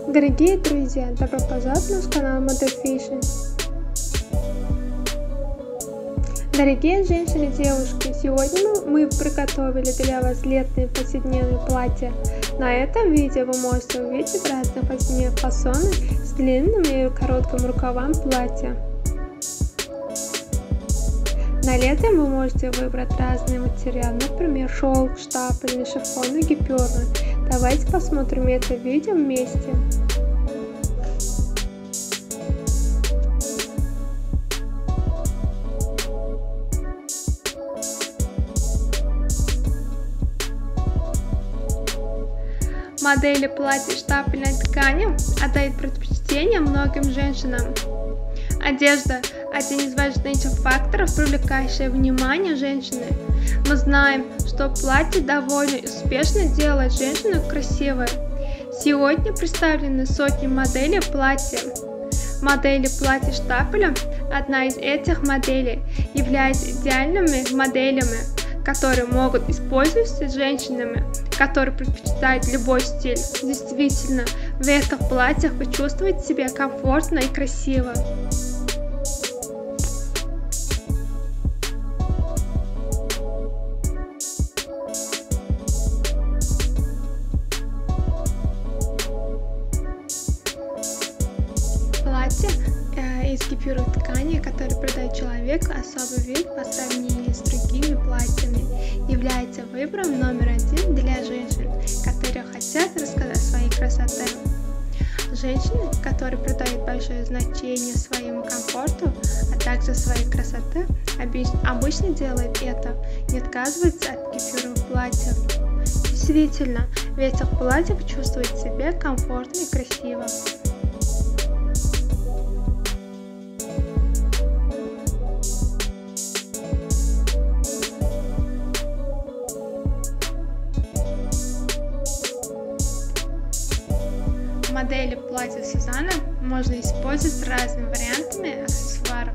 Дорогие друзья, добро пожаловать на наш канал Model Fashion. Дорогие женщины и девушки, сегодня мы приготовили для вас летные повседневные платья. На этом видео вы можете увидеть разные повседневные фасоны с длинными и короткими рукавами платья. На лето вы можете выбрать разные материалы, например, шелк, штапель, шифон и гипюры. Давайте посмотрим это видео вместе. Модели платья штапельной ткани отдают предпочтение многим женщинам. Одежда – один из важнейших факторов, привлекающий внимание женщины. Мы знаем, что платье довольно успешно делает женщину красивой. Сегодня представлены сотни моделей платья. Модели платья штапеля, одна из этих моделей, является идеальными моделями, которые могут использоваться женщинами, которые предпочитают любой стиль. Действительно, в этих платьях вы чувствуете себя комфортно и красиво. Платье из гипюровой ткани, которое придает человеку особый вид по сравнению с другими платьями, является выбором номер один для женщин, которые хотят рассказать о своей красоте. Женщины, которые придают большое значение своему комфорту, а также своей красоте, обычно делают это, не отказываются от гипюровых платьев. Действительно, в этих платьях чувствуют себя комфортно и красиво. Модели платья Сюзанна можно использовать с разными вариантами аксессуаров.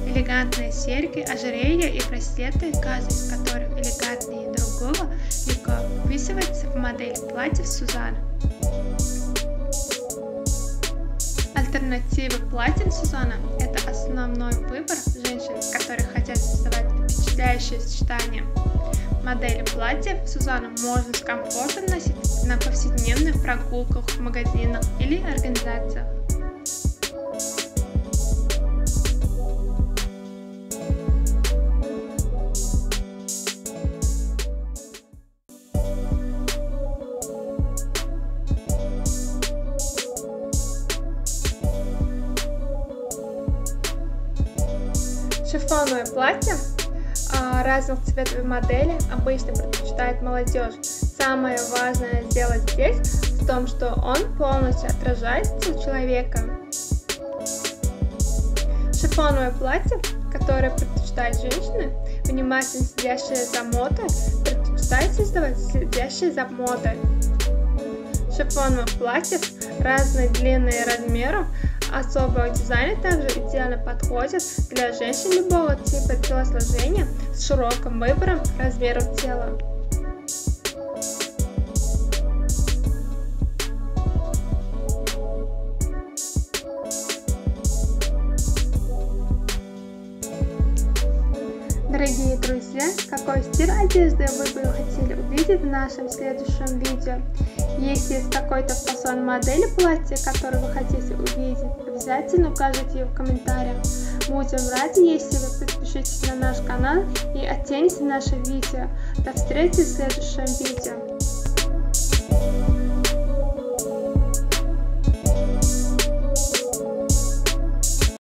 Элегантные серьги, ожерелья и браслеты, каждый из которых элегантнее другого, легко вписывается в модели платья Сюзанна. Альтернатива платьям Сюзанна – это основной выбор женщин, которые хотят создавать впечатляющее сочетание. Модели платьев Сюзанна можно с комфортом носить на повседневных прогулках в магазинах или организациях. Шифоновое платье разных цветов модели обычно предпочитает молодежь. Самое важное сделать здесь в том, что он полностью отражает стиль человека. Шифоновое платье, которое предпочитают женщины, внимательно следящие за модой, предпочитает создавать следящие за модой. Шифоновое платье разной длины и размеров особого дизайна также идеально подходит для женщин любого типа телосложения с широким выбором размеров тела. Дорогие друзья, какой стиль одежды вы бы хотели увидеть в нашем следующем видео? Если есть какой-то фасон модели платья, который вы хотите увидеть, обязательно укажите его в комментариях. Будем рады, если вы подпишитесь на наш канал и оцените наше видео. До встречи в следующем видео.